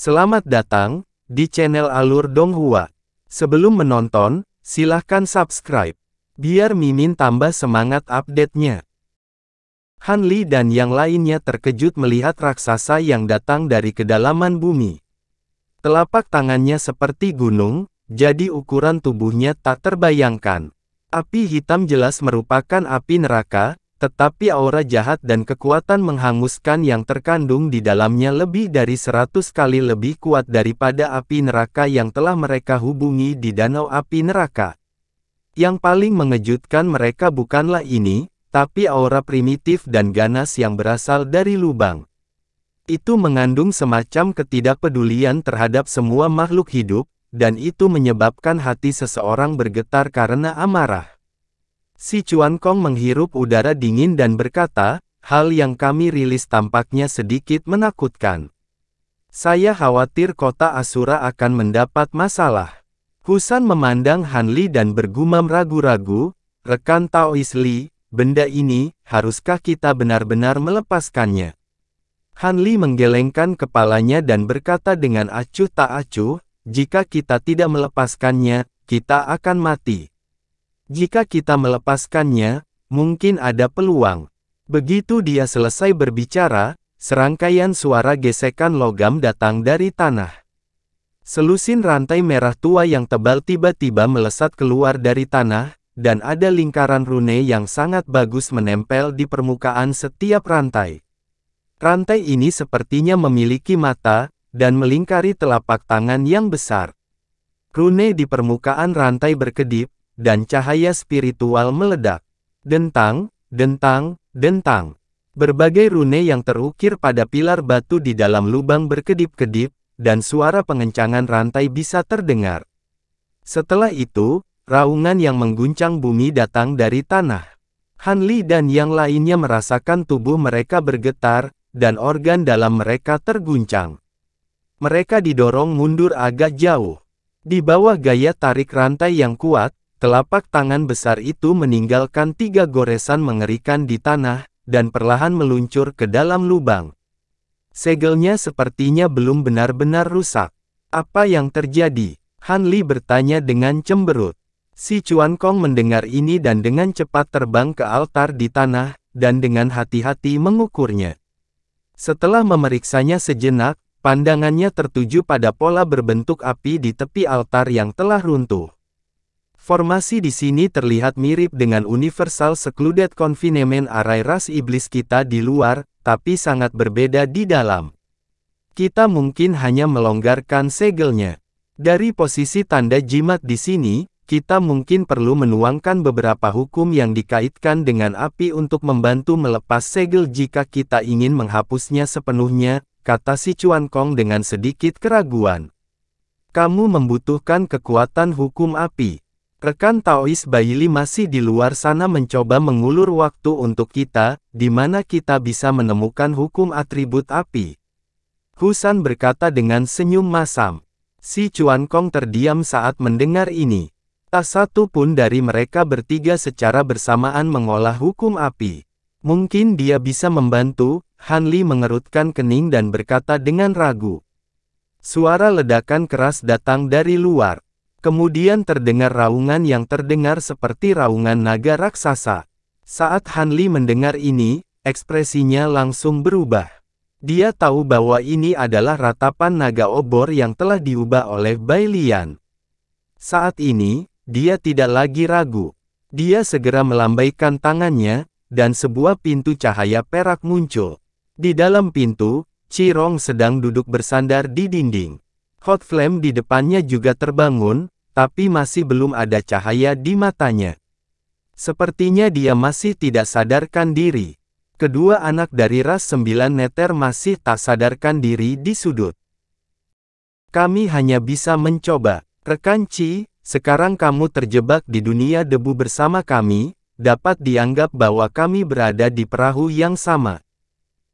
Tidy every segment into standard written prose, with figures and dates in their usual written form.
Selamat datang di channel Alur Donghua. Sebelum menonton, silahkan subscribe, biar Mimin tambah semangat update-nya. Han Li dan yang lainnya terkejut melihat raksasa yang datang dari kedalaman bumi. Telapak tangannya seperti gunung, jadi ukuran tubuhnya tak terbayangkan. Api hitam jelas merupakan api neraka, tetapi aura jahat dan kekuatan menghanguskan yang terkandung di dalamnya lebih dari 100 kali lebih kuat daripada api neraka yang telah mereka hubungi di danau api neraka. Yang paling mengejutkan mereka bukanlah ini, tapi aura primitif dan ganas yang berasal dari lubang. Itu mengandung semacam ketidakpedulian terhadap semua makhluk hidup, dan itu menyebabkan hati seseorang bergetar karena amarah. Si Chuan Kong menghirup udara dingin dan berkata, hal yang kami rilis tampaknya sedikit menakutkan. Saya khawatir kota Asura akan mendapat masalah. Husan memandang Han Li dan bergumam ragu-ragu, rekan Taois Li, benda ini, haruskah kita benar-benar melepaskannya? Han Li menggelengkan kepalanya dan berkata dengan acuh tak acuh, jika kita tidak melepaskannya, kita akan mati. Jika kita melepaskannya, mungkin ada peluang. Begitu dia selesai berbicara, serangkaian suara gesekan logam datang dari tanah. Selusin rantai merah tua yang tebal tiba-tiba melesat keluar dari tanah, dan ada lingkaran rune yang sangat bagus menempel di permukaan setiap rantai. Rantai ini sepertinya memiliki mata, dan melingkari telapak tangan yang besar. Rune di permukaan rantai berkedip, dan cahaya spiritual meledak. Dentang, dentang, dentang. Berbagai rune yang terukir pada pilar batu di dalam lubang berkedip-kedip, dan suara pengencangan rantai bisa terdengar. Setelah itu, raungan yang mengguncang bumi datang dari tanah. Han Li dan yang lainnya merasakan tubuh mereka bergetar, dan organ dalam mereka terguncang. Mereka didorong mundur agak jauh. Di bawah gaya tarik rantai yang kuat, telapak tangan besar itu meninggalkan 3 goresan mengerikan di tanah, dan perlahan meluncur ke dalam lubang. Segelnya sepertinya belum benar-benar rusak. Apa yang terjadi? Han Li bertanya dengan cemberut. Si Chuan Kong mendengar ini dan dengan cepat terbang ke altar di tanah, dan dengan hati-hati mengukurnya. Setelah memeriksanya sejenak, pandangannya tertuju pada pola berbentuk api di tepi altar yang telah runtuh. Formasi di sini terlihat mirip dengan Universal Secluded Confinement Array ras iblis kita di luar, tapi sangat berbeda di dalam. Kita mungkin hanya melonggarkan segelnya. Dari posisi tanda jimat di sini, kita mungkin perlu menuangkan beberapa hukum yang dikaitkan dengan api untuk membantu melepas segel jika kita ingin menghapusnya sepenuhnya, kata si Chuan Kong dengan sedikit keraguan. Kamu membutuhkan kekuatan hukum api. Rekan Taois Baili masih di luar sana mencoba mengulur waktu untuk kita, di mana kita bisa menemukan hukum atribut api. Husan berkata dengan senyum masam. Si Chuan Kong terdiam saat mendengar ini. Tak satu pun dari mereka bertiga secara bersamaan mengolah hukum api. Mungkin dia bisa membantu, Han Li mengerutkan kening dan berkata dengan ragu. Suara ledakan keras datang dari luar. Kemudian terdengar raungan yang terdengar seperti raungan naga raksasa. Saat Han Li mendengar ini, ekspresinya langsung berubah. Dia tahu bahwa ini adalah ratapan naga obor yang telah diubah oleh Bai Lian. Saat ini, dia tidak lagi ragu. Dia segera melambaikan tangannya, dan sebuah pintu cahaya perak muncul. Di dalam pintu, Chi Rong sedang duduk bersandar di dinding. Hot Flame di depannya juga terbangun, tapi masih belum ada cahaya di matanya. Sepertinya dia masih tidak sadarkan diri. Kedua anak dari ras 9 neter masih tak sadarkan diri di sudut. Kami hanya bisa mencoba. Rekan Chi, sekarang kamu terjebak di dunia debu bersama kami, dapat dianggap bahwa kami berada di perahu yang sama.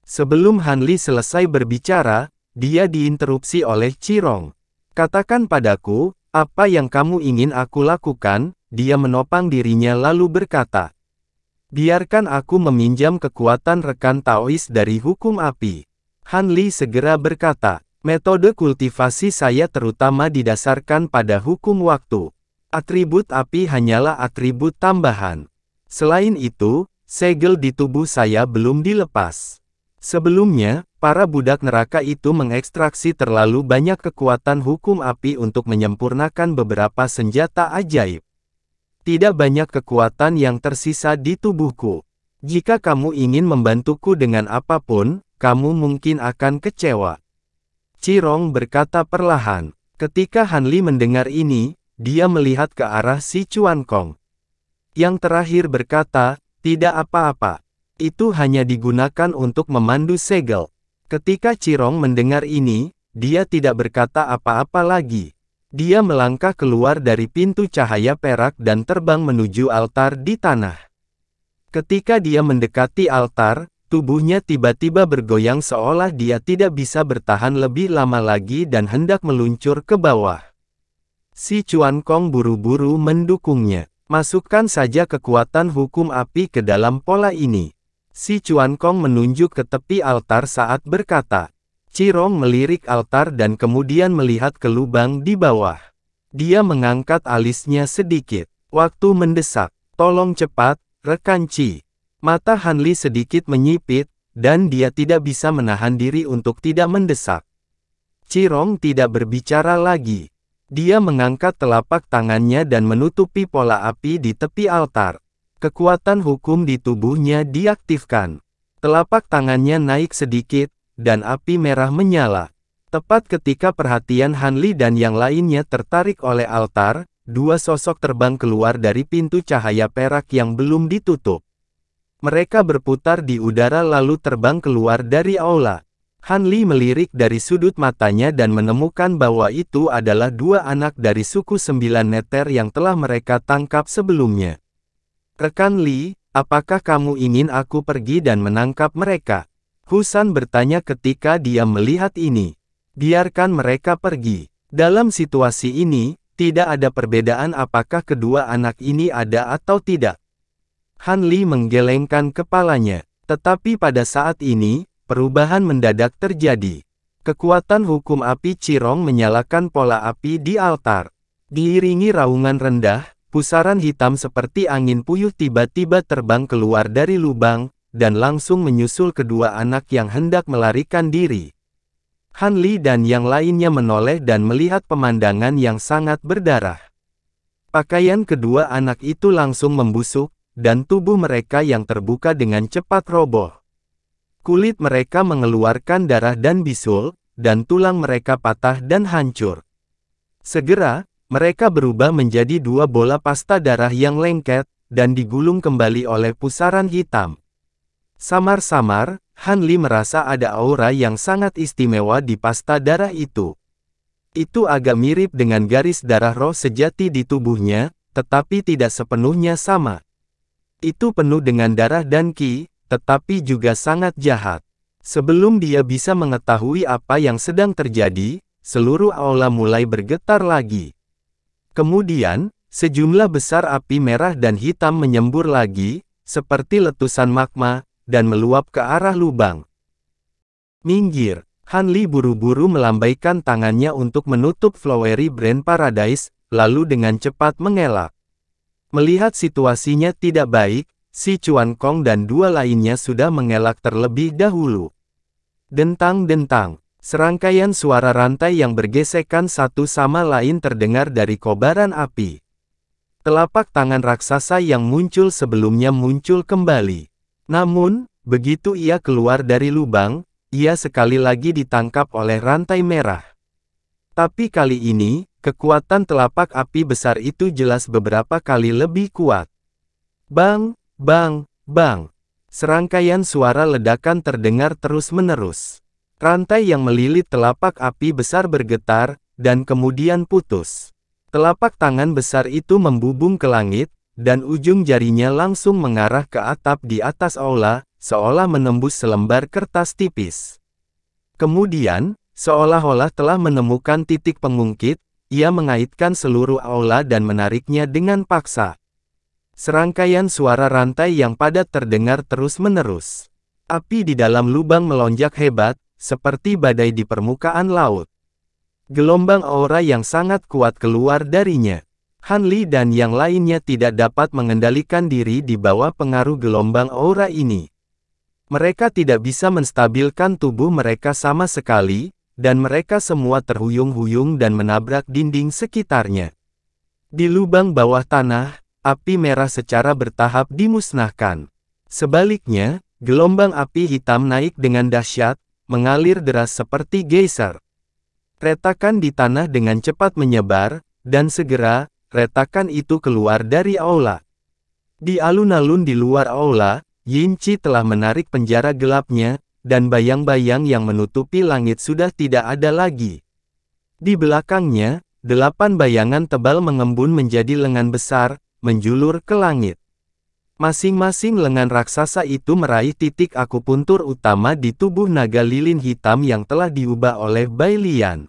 Sebelum Han Li selesai berbicara, dia diinterupsi oleh Chi Rong. Katakan padaku, apa yang kamu ingin aku lakukan? Dia menopang dirinya lalu berkata. Biarkan aku meminjam kekuatan rekan Taois dari hukum api. Han Li segera berkata. Metode kultivasi saya terutama didasarkan pada hukum waktu. Atribut api hanyalah atribut tambahan. Selain itu, segel di tubuh saya belum dilepas. Sebelumnya, para budak neraka itu mengekstraksi terlalu banyak kekuatan hukum api untuk menyempurnakan beberapa senjata ajaib. Tidak banyak kekuatan yang tersisa di tubuhku. Jika kamu ingin membantuku dengan apapun, kamu mungkin akan kecewa. Qirong berkata perlahan. Ketika Han Li mendengar ini, dia melihat ke arah si Chuan Kong. Yang terakhir berkata, tidak apa-apa. Itu hanya digunakan untuk memandu segel. Ketika Qirong mendengar ini, dia tidak berkata apa-apa lagi. Dia melangkah keluar dari pintu cahaya perak dan terbang menuju altar di tanah. Ketika dia mendekati altar, tubuhnya tiba-tiba bergoyang seolah dia tidak bisa bertahan lebih lama lagi dan hendak meluncur ke bawah. Si Chuan Kong buru-buru mendukungnya. Masukkan saja kekuatan hukum api ke dalam pola ini. Si Chuan Kong menunjuk ke tepi altar saat berkata. Qirong melirik altar dan kemudian melihat ke lubang di bawah. Dia mengangkat alisnya sedikit. Waktu mendesak. Tolong cepat, rekan Qi. Mata Han Li sedikit menyipit, dan dia tidak bisa menahan diri untuk tidak mendesak. Qirong tidak berbicara lagi. Dia mengangkat telapak tangannya dan menutupi pola api di tepi altar. Kekuatan hukum di tubuhnya diaktifkan. Telapak tangannya naik sedikit, dan api merah menyala. Tepat ketika perhatian Han Li dan yang lainnya tertarik oleh altar, dua sosok terbang keluar dari pintu cahaya perak yang belum ditutup. Mereka berputar di udara lalu terbang keluar dari aula. Han Li melirik dari sudut matanya dan menemukan bahwa itu adalah dua anak dari suku Sembilan Neter yang telah mereka tangkap sebelumnya. Rekan Li, apakah kamu ingin aku pergi dan menangkap mereka? Husan bertanya ketika dia melihat ini. Biarkan mereka pergi. Dalam situasi ini, tidak ada perbedaan apakah kedua anak ini ada atau tidak. Han Li menggelengkan kepalanya. Tetapi pada saat ini, perubahan mendadak terjadi. Kekuatan hukum api Qirong menyalakan pola api di altar. Diiringi raungan rendah, pusaran hitam seperti angin puyuh tiba-tiba terbang keluar dari lubang, dan langsung menyusul kedua anak yang hendak melarikan diri. Han Li dan yang lainnya menoleh dan melihat pemandangan yang sangat berdarah. Pakaian kedua anak itu langsung membusuk, dan tubuh mereka yang terbuka dengan cepat roboh. Kulit mereka mengeluarkan darah dan bisul, dan tulang mereka patah dan hancur. Segera, mereka berubah menjadi dua bola pasta darah yang lengket, dan digulung kembali oleh pusaran hitam. Samar-samar, Han Li merasa ada aura yang sangat istimewa di pasta darah itu. Itu agak mirip dengan garis darah roh sejati di tubuhnya, tetapi tidak sepenuhnya sama. Itu penuh dengan darah dan qi, tetapi juga sangat jahat. Sebelum dia bisa mengetahui apa yang sedang terjadi, seluruh aula mulai bergetar lagi. Kemudian, sejumlah besar api merah dan hitam menyembur lagi, seperti letusan magma, dan meluap ke arah lubang. Minggir, Han Li buru-buru melambaikan tangannya untuk menutup Flowery Brand Paradise, lalu dengan cepat mengelak. Melihat situasinya tidak baik, si Chuan Kong dan dua lainnya sudah mengelak terlebih dahulu. Dentang-dentang. Serangkaian suara rantai yang bergesekan satu sama lain terdengar dari kobaran api. Telapak tangan raksasa yang muncul sebelumnya muncul kembali. Namun, begitu ia keluar dari lubang, ia sekali lagi ditangkap oleh rantai merah. Tapi kali ini, kekuatan telapak api besar itu jelas beberapa kali lebih kuat. Bang, bang, bang. Serangkaian suara ledakan terdengar terus-menerus. Rantai yang melilit telapak api besar bergetar, dan kemudian putus. Telapak tangan besar itu membubung ke langit, dan ujung jarinya langsung mengarah ke atap di atas aula, seolah menembus selembar kertas tipis. Kemudian, seolah-olah telah menemukan titik pengungkit, ia mengaitkan seluruh aula dan menariknya dengan paksa. Serangkaian suara rantai yang padat terdengar terus-menerus. Api di dalam lubang melonjak hebat, seperti badai di permukaan laut. Gelombang aura yang sangat kuat keluar darinya. Han Li dan yang lainnya tidak dapat mengendalikan diri di bawah pengaruh gelombang aura ini. Mereka tidak bisa menstabilkan tubuh mereka sama sekali, dan mereka semua terhuyung-huyung dan menabrak dinding sekitarnya. Di lubang bawah tanah, api merah secara bertahap dimusnahkan. Sebaliknya, gelombang api hitam naik dengan dahsyat, mengalir deras seperti geyser. Retakan di tanah dengan cepat menyebar, dan segera, retakan itu keluar dari aula. Di alun-alun di luar aula, Yin Qi telah menarik penjara gelapnya, dan bayang-bayang yang menutupi langit sudah tidak ada lagi. Di belakangnya, 8 bayangan tebal mengembun menjadi lengan besar, menjulur ke langit. Masing-masing lengan raksasa itu meraih titik akupuntur utama di tubuh naga lilin hitam yang telah diubah oleh Bai Lian.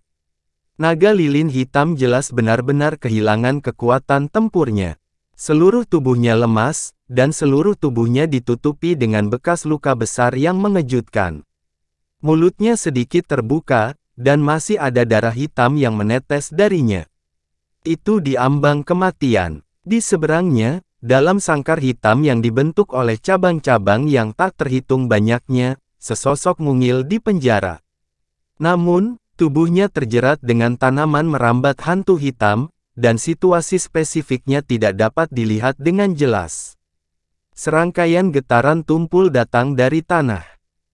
Naga lilin hitam jelas benar-benar kehilangan kekuatan tempurnya. Seluruh tubuhnya lemas, dan seluruh tubuhnya ditutupi dengan bekas luka besar yang mengejutkan. Mulutnya sedikit terbuka, dan masih ada darah hitam yang menetes darinya. Itu diambang kematian. Di seberangnya, dalam sangkar hitam yang dibentuk oleh cabang-cabang yang tak terhitung banyaknya, sesosok mungil di penjara. Namun, tubuhnya terjerat dengan tanaman merambat hantu hitam, dan situasi spesifiknya tidak dapat dilihat dengan jelas. Serangkaian getaran tumpul datang dari tanah.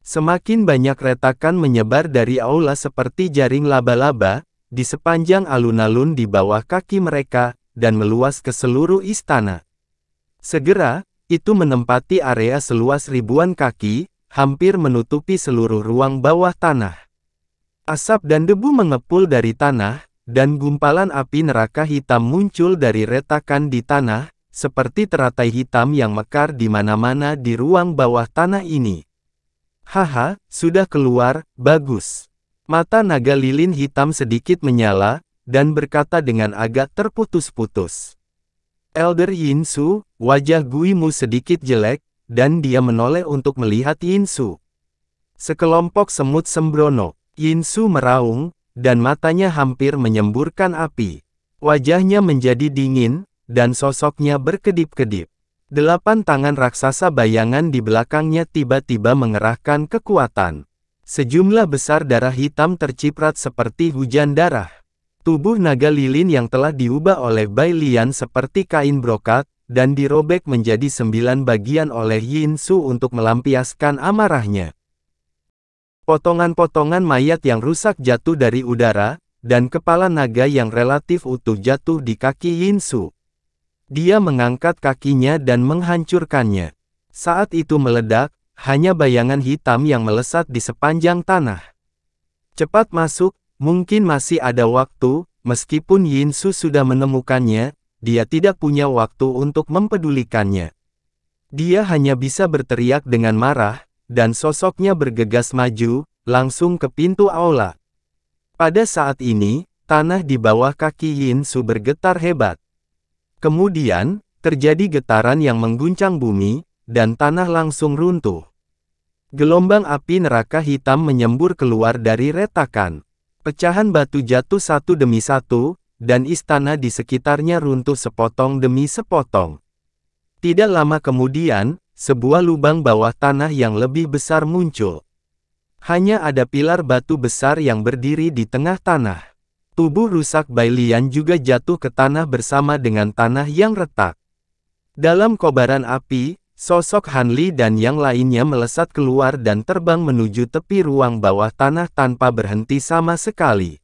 Semakin banyak retakan menyebar dari aula seperti jaring laba-laba, di sepanjang alun-alun di bawah kaki mereka, dan meluas ke seluruh istana. Segera, itu menempati area seluas ribuan kaki, hampir menutupi seluruh ruang bawah tanah. Asap dan debu mengepul dari tanah, dan gumpalan api neraka hitam muncul dari retakan di tanah, seperti teratai hitam yang mekar di mana-mana di ruang bawah tanah ini. Haha, sudah keluar, bagus. Mata naga lilin hitam sedikit menyala, dan berkata dengan agak terputus-putus. Elder Yin Su, wajah Guimu sedikit jelek, dan dia menoleh untuk melihat Yin Su. Sekelompok semut sembrono. Yin Su meraung, dan matanya hampir menyemburkan api. Wajahnya menjadi dingin, dan sosoknya berkedip-kedip. 8 tangan raksasa bayangan di belakangnya tiba-tiba mengerahkan kekuatan. Sejumlah besar darah hitam terciprat seperti hujan darah. Tubuh naga lilin yang telah diubah oleh Bai Lian seperti kain brokat, dan dirobek menjadi 9 bagian oleh Yin Su untuk melampiaskan amarahnya. Potongan-potongan mayat yang rusak jatuh dari udara, dan kepala naga yang relatif utuh jatuh di kaki Yin Su. Dia mengangkat kakinya dan menghancurkannya. Saat itu meledak, hanya bayangan hitam yang melesat di sepanjang tanah. Cepat masuk, mungkin masih ada waktu, meskipun Yin Su sudah menemukannya, dia tidak punya waktu untuk mempedulikannya. Dia hanya bisa berteriak dengan marah, dan sosoknya bergegas maju, langsung ke pintu aula. Pada saat ini, tanah di bawah kaki Yin Su bergetar hebat. Kemudian, terjadi getaran yang mengguncang bumi, dan tanah langsung runtuh. Gelombang api neraka hitam menyembur keluar dari retakan. Pecahan batu jatuh satu demi satu, dan istana di sekitarnya runtuh sepotong demi sepotong. Tidak lama kemudian, sebuah lubang bawah tanah yang lebih besar muncul. Hanya ada pilar batu besar yang berdiri di tengah tanah. Tubuh rusak Bai Lian juga jatuh ke tanah bersama dengan tanah yang retak. Dalam kobaran api, sosok Han Li dan yang lainnya melesat keluar dan terbang menuju tepi ruang bawah tanah tanpa berhenti sama sekali.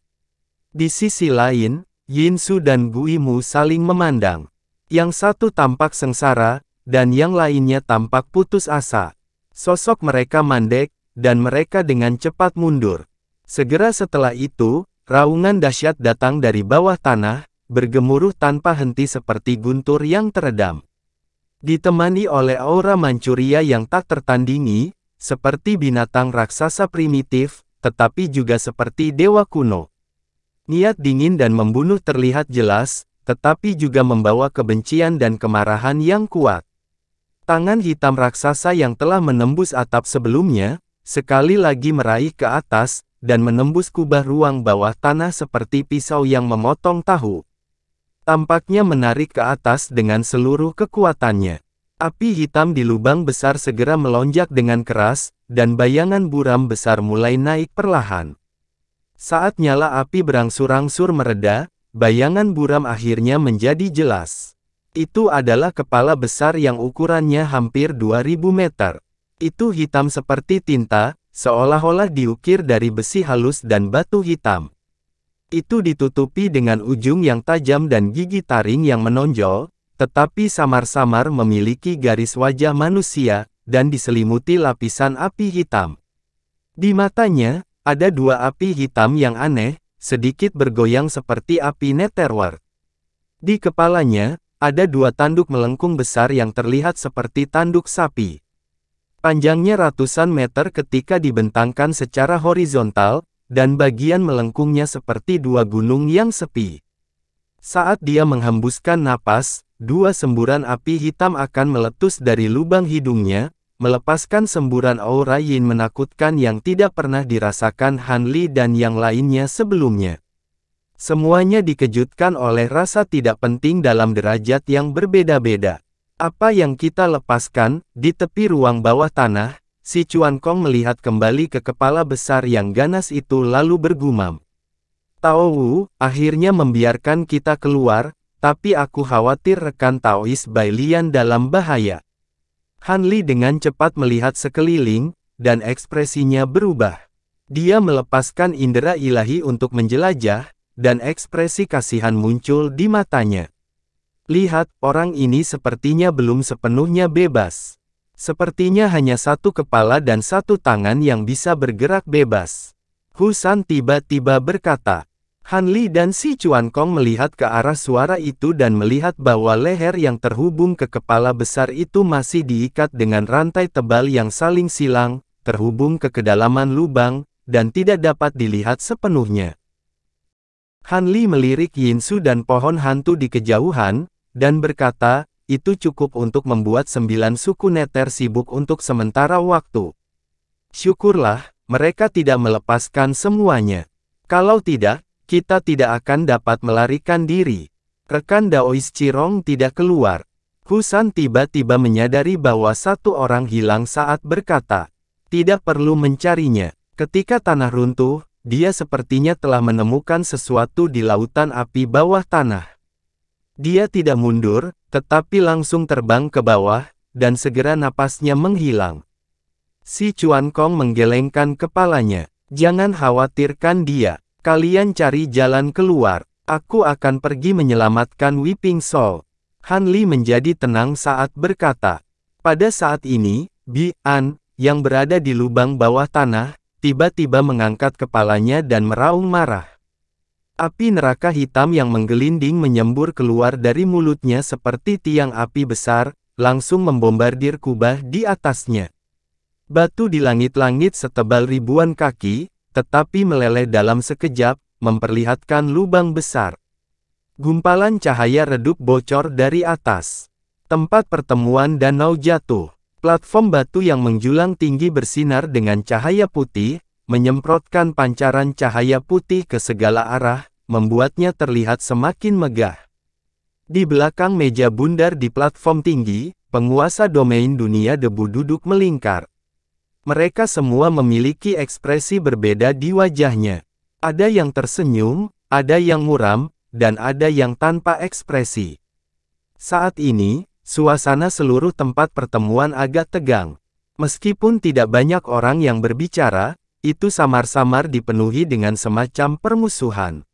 Di sisi lain, Yin Su dan Guimu saling memandang. Yang satu tampak sengsara, dan yang lainnya tampak putus asa. Sosok mereka mandek, dan mereka dengan cepat mundur. Segera setelah itu, raungan dahsyat datang dari bawah tanah, bergemuruh tanpa henti seperti guntur yang teredam. Ditemani oleh aura Manchuria yang tak tertandingi, seperti binatang raksasa primitif, tetapi juga seperti dewa kuno. Niat dingin dan membunuh terlihat jelas, tetapi juga membawa kebencian dan kemarahan yang kuat. Tangan hitam raksasa yang telah menembus atap sebelumnya, sekali lagi meraih ke atas, dan menembus kubah ruang bawah tanah seperti pisau yang memotong tahu. Tampaknya menarik ke atas dengan seluruh kekuatannya. Api hitam di lubang besar segera melonjak dengan keras, dan bayangan buram besar mulai naik perlahan. Saat nyala api berangsur-angsur mereda, bayangan buram akhirnya menjadi jelas. Itu adalah kepala besar yang ukurannya hampir 2000 meter. Itu hitam seperti tinta, seolah-olah diukir dari besi halus dan batu hitam. Itu ditutupi dengan ujung yang tajam dan gigi taring yang menonjol, tetapi samar-samar memiliki garis wajah manusia, dan diselimuti lapisan api hitam. Di matanya, ada dua api hitam yang aneh, sedikit bergoyang seperti api netherworld. Di kepalanya, ada dua tanduk melengkung besar yang terlihat seperti tanduk sapi. Panjangnya ratusan meter ketika dibentangkan secara horizontal, dan bagian melengkungnya seperti dua gunung yang sepi. Saat dia menghembuskan napas, dua semburan api hitam akan meletus dari lubang hidungnya, melepaskan semburan aura yin menakutkan yang tidak pernah dirasakan Han Li dan yang lainnya sebelumnya. Semuanya dikejutkan oleh rasa tidak penting dalam derajat yang berbeda-beda. Apa yang kita lepaskan, di tepi ruang bawah tanah, si Chuan Kong melihat kembali ke kepala besar yang ganas itu lalu bergumam. Tao Wu, akhirnya membiarkan kita keluar, tapi aku khawatir rekan Taois Bai Lian dalam bahaya. Han Li dengan cepat melihat sekeliling, dan ekspresinya berubah. Dia melepaskan indera ilahi untuk menjelajah, dan ekspresi kasihan muncul di matanya. Lihat, orang ini sepertinya belum sepenuhnya bebas. Sepertinya hanya satu kepala dan satu tangan yang bisa bergerak bebas. Husan tiba-tiba berkata. Han Li dan si Chuan Kong melihat ke arah suara itu dan melihat bahwa leher yang terhubung ke kepala besar itu masih diikat dengan rantai tebal yang saling silang, terhubung ke kedalaman lubang, dan tidak dapat dilihat sepenuhnya. Han Li melirik Yinsu dan pohon hantu di kejauhan, dan berkata, itu cukup untuk membuat 9 suku Nether sibuk untuk sementara waktu. Syukurlah, mereka tidak melepaskan semuanya. Kalau tidak, kita tidak akan dapat melarikan diri. Rekan Daois Cirong tidak keluar. Husan tiba-tiba menyadari bahwa satu orang hilang saat berkata, tidak perlu mencarinya. Ketika tanah runtuh, dia sepertinya telah menemukan sesuatu di lautan api bawah tanah. Dia tidak mundur, tetapi langsung terbang ke bawah, dan segera napasnya menghilang. Si Chuan Kong menggelengkan kepalanya. Jangan khawatirkan dia. Kalian cari jalan keluar. Aku akan pergi menyelamatkan Weeping Soul. Han Li menjadi tenang saat berkata. Pada saat ini, Bi An, yang berada di lubang bawah tanah, tiba-tiba mengangkat kepalanya dan meraung marah. Api neraka hitam yang menggelinding menyembur keluar dari mulutnya seperti tiang api besar, langsung membombardir kubah di atasnya. Batu di langit-langit setebal ribuan kaki, tetapi meleleh dalam sekejap, memperlihatkan lubang besar. Gumpalan cahaya redup bocor dari atas. Tempat pertemuan danau jatuh. Platform batu yang menjulang tinggi bersinar dengan cahaya putih, menyemprotkan pancaran cahaya putih ke segala arah, membuatnya terlihat semakin megah. Di belakang meja bundar di platform tinggi, penguasa domain dunia debu duduk melingkar. Mereka semua memiliki ekspresi berbeda di wajahnya. Ada yang tersenyum, ada yang muram, dan ada yang tanpa ekspresi. Saat ini, suasana seluruh tempat pertemuan agak tegang. Meskipun tidak banyak orang yang berbicara, itu samar-samar dipenuhi dengan semacam permusuhan.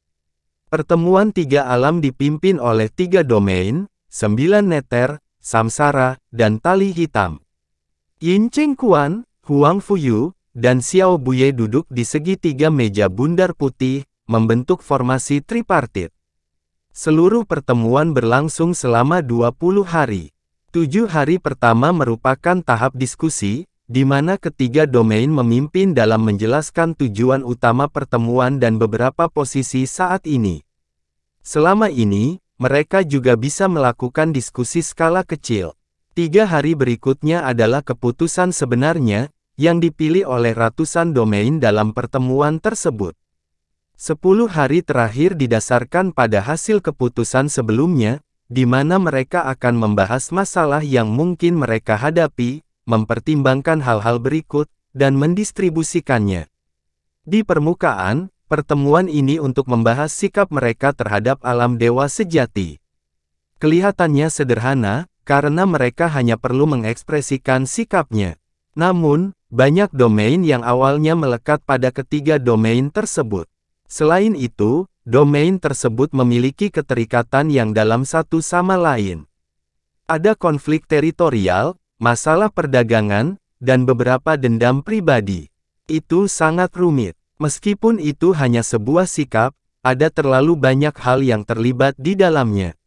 Pertemuan tiga alam dipimpin oleh tiga domain, 9 Nether, Samsara, dan Tali Hitam. Yin Cheng Quan, Huang Fuyu, dan Xiao Buye duduk di segitiga meja bundar putih, membentuk formasi tripartit. Seluruh pertemuan berlangsung selama 20 hari. 7 hari pertama merupakan tahap diskusi, di mana ketiga domain memimpin dalam menjelaskan tujuan utama pertemuan dan beberapa posisi saat ini. Selama ini, mereka juga bisa melakukan diskusi skala kecil. 3 hari berikutnya adalah keputusan sebenarnya, yang dipilih oleh ratusan domain dalam pertemuan tersebut. 10 hari terakhir didasarkan pada hasil keputusan sebelumnya, di mana mereka akan membahas masalah yang mungkin mereka hadapi, mempertimbangkan hal-hal berikut, dan mendistribusikannya. Di permukaan, pertemuan ini untuk membahas sikap mereka terhadap alam dewa sejati. Kelihatannya sederhana, karena mereka hanya perlu mengekspresikan sikapnya. Namun, banyak domain yang awalnya melekat pada ketiga domain tersebut. Selain itu, domain tersebut memiliki keterikatan yang dalam satu sama lain. Ada konflik teritorial, masalah perdagangan, dan beberapa dendam pribadi. Itu sangat rumit. Meskipun itu hanya sebuah sikap, ada terlalu banyak hal yang terlibat di dalamnya.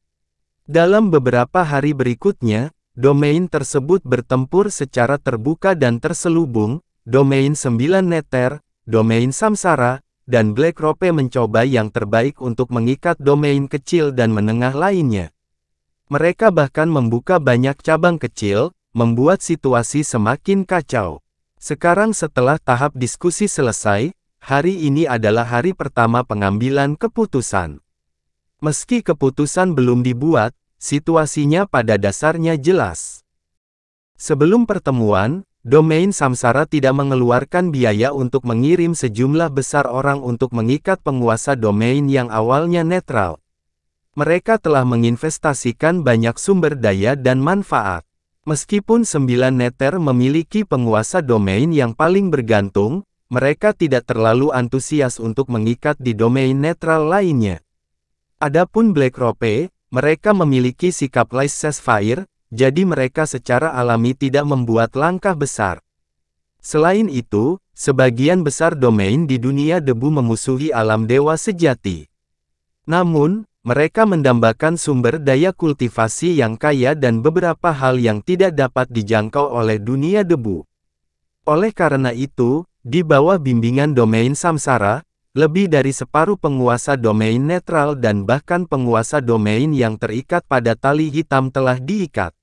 Dalam beberapa hari berikutnya, domain tersebut bertempur secara terbuka dan terselubung. Domain 9 Neter, domain Samsara, dan Black Rope mencoba yang terbaik untuk mengikat domain kecil dan menengah lainnya. Mereka bahkan membuka banyak cabang kecil, membuat situasi semakin kacau. Sekarang setelah tahap diskusi selesai, hari ini adalah hari pertama pengambilan keputusan. Meski keputusan belum dibuat, situasinya pada dasarnya jelas. Sebelum pertemuan, domain Samsara tidak mengeluarkan biaya untuk mengirim sejumlah besar orang untuk mengikat penguasa domain yang awalnya netral. Mereka telah menginvestasikan banyak sumber daya dan manfaat. Meskipun 9 Neter memiliki penguasa domain yang paling bergantung, mereka tidak terlalu antusias untuk mengikat di domain netral lainnya. Adapun Black Rope, mereka memiliki sikap laissez-faire, jadi mereka secara alami tidak membuat langkah besar. Selain itu, sebagian besar domain di dunia debu memusuhi alam dewa sejati. Namun, mereka mendambakan sumber daya kultivasi yang kaya dan beberapa hal yang tidak dapat dijangkau oleh dunia debu. Oleh karena itu, di bawah bimbingan domain Samsara, lebih dari separuh penguasa domain netral dan bahkan penguasa domain yang terikat pada tali hitam telah diikat.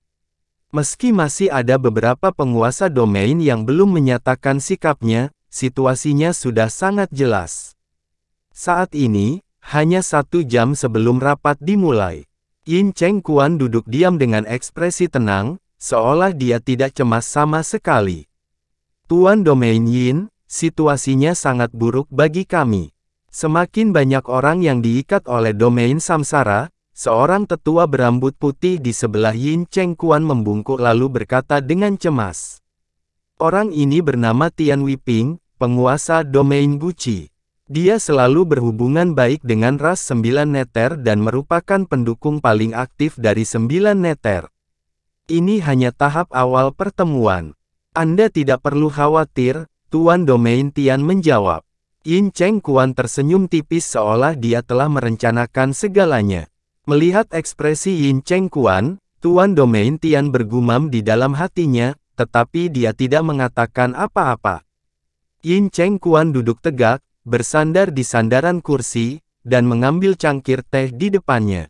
Meski masih ada beberapa penguasa domain yang belum menyatakan sikapnya, situasinya sudah sangat jelas. Saat ini, hanya 1 jam sebelum rapat dimulai, Yin Cheng Kuan duduk diam dengan ekspresi tenang, seolah dia tidak cemas sama sekali. Tuan Domain Yin, situasinya sangat buruk bagi kami. Semakin banyak orang yang diikat oleh domain Samsara. Seorang tetua berambut putih di sebelah Yin Cheng Kuan membungkuk lalu berkata dengan cemas. Orang ini bernama Tian Wiping, penguasa domain Guci. Dia selalu berhubungan baik dengan ras 9 Neter dan merupakan pendukung paling aktif dari 9 Neter. Ini hanya tahap awal pertemuan. Anda tidak perlu khawatir, Tuan Domain Tian menjawab. Yin Cheng Kuan tersenyum tipis seolah dia telah merencanakan segalanya. Melihat ekspresi Yin Cheng Kuan, Tuan Domain Tian bergumam di dalam hatinya, tetapi dia tidak mengatakan apa-apa. Yin Cheng Kuan duduk tegak, bersandar di sandaran kursi, dan mengambil cangkir teh di depannya.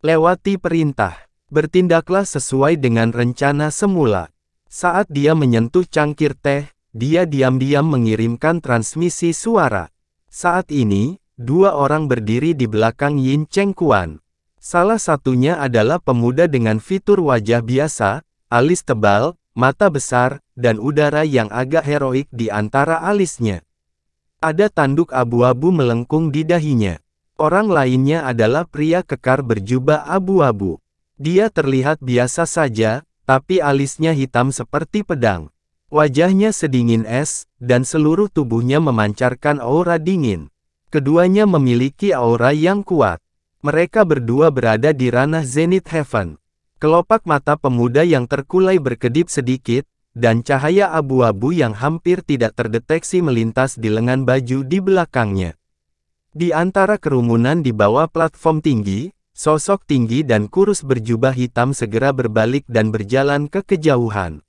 Lewati perintah, bertindaklah sesuai dengan rencana semula. Saat dia menyentuh cangkir teh, dia diam-diam mengirimkan transmisi suara. Saat ini, 2 orang berdiri di belakang Yin Cheng Kuan. Salah satunya adalah pemuda dengan fitur wajah biasa, alis tebal, mata besar, dan udara yang agak heroik di antara alisnya. Ada tanduk abu-abu melengkung di dahinya. Orang lainnya adalah pria kekar berjubah abu-abu. Dia terlihat biasa saja, tapi alisnya hitam seperti pedang. Wajahnya sedingin es, dan seluruh tubuhnya memancarkan aura dingin. Keduanya memiliki aura yang kuat. Mereka berdua berada di ranah Zenith Heaven. Kelopak mata pemuda yang terkulai berkedip sedikit, dan cahaya abu-abu yang hampir tidak terdeteksi melintas di lengan baju di belakangnya. Di antara kerumunan di bawah platform tinggi, sosok tinggi dan kurus berjubah hitam segera berbalik dan berjalan ke kejauhan.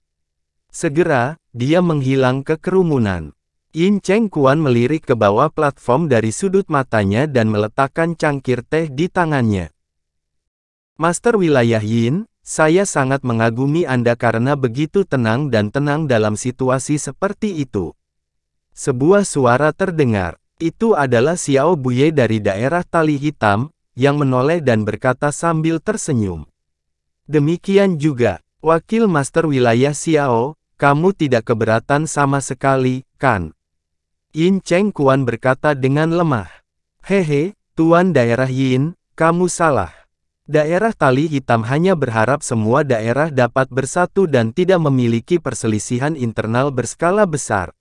Segera, dia menghilang ke kerumunan. Yin Cheng Kuan melirik ke bawah platform dari sudut matanya dan meletakkan cangkir teh di tangannya. Master Wilayah Yin, Saya sangat mengagumi Anda karena begitu tenang dan tenang dalam situasi seperti itu. Sebuah suara terdengar. Itu adalah Xiao Buye dari daerah Tali Hitam, yang menoleh dan berkata sambil tersenyum. Demikian juga, Wakil Master Wilayah Xiao, kamu tidak keberatan sama sekali, kan? Yin Cheng Kuan berkata dengan lemah. Hehe, Tuan Daerah Yin, kamu salah. Daerah Tali Hitam hanya berharap semua daerah dapat bersatu dan tidak memiliki perselisihan internal berskala besar.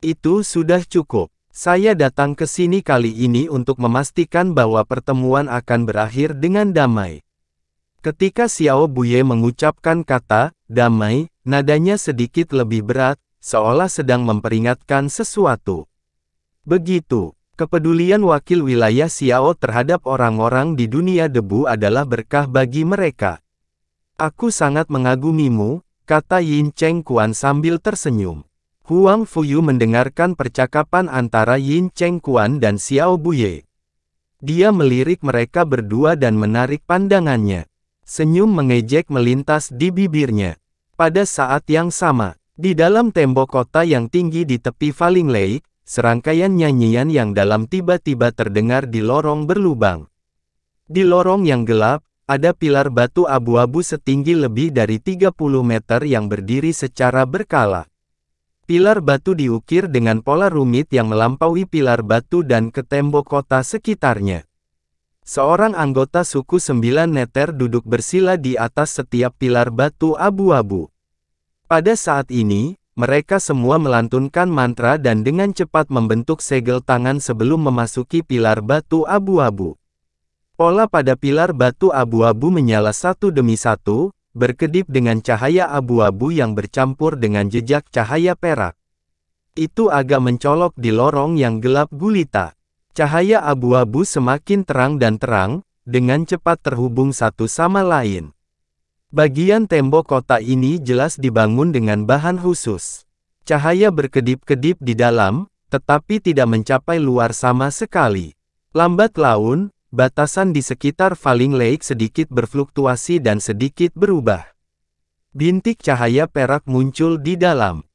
Itu sudah cukup. Saya datang ke sini kali ini untuk memastikan bahwa pertemuan akan berakhir dengan damai. Ketika Xiao Buye mengucapkan kata damai, nadanya sedikit lebih berat, seolah sedang memperingatkan sesuatu. Begitu. Kepedulian wakil wilayah Xiao terhadap orang-orang di dunia debu adalah berkah bagi mereka. Aku sangat mengagumimu, kata Yin Cheng Kuan sambil tersenyum. Huang Fuyu mendengarkan percakapan antara Yin Cheng Kuan dan Xiao Buye. Dia melirik mereka berdua dan menarik pandangannya. Senyum mengejek melintas di bibirnya. Pada saat yang sama, di dalam tembok kota yang tinggi di tepi Falling Lake, serangkaian nyanyian yang dalam tiba-tiba terdengar di lorong berlubang. Di lorong yang gelap, ada pilar batu abu-abu setinggi lebih dari 30 meter yang berdiri secara berkala. Pilar batu diukir dengan pola rumit yang melampaui pilar batu dan ke tembok kota sekitarnya. Seorang anggota suku 9 Neter duduk bersila di atas setiap pilar batu abu-abu. Pada saat ini, mereka semua melantunkan mantra dan dengan cepat membentuk segel tangan sebelum memasuki pilar batu abu-abu. Pola pada pilar batu abu-abu menyala satu demi satu, berkedip dengan cahaya abu-abu yang bercampur dengan jejak cahaya perak. Itu agak mencolok di lorong yang gelap gulita. Cahaya abu-abu semakin terang dan terang, dengan cepat terhubung satu sama lain. Bagian tembok kota ini jelas dibangun dengan bahan khusus. Cahaya berkedip-kedip di dalam, tetapi tidak mencapai luar sama sekali. Lambat laun, batasan di sekitar Falling Lake sedikit berfluktuasi dan sedikit berubah. Bintik cahaya perak muncul di dalam.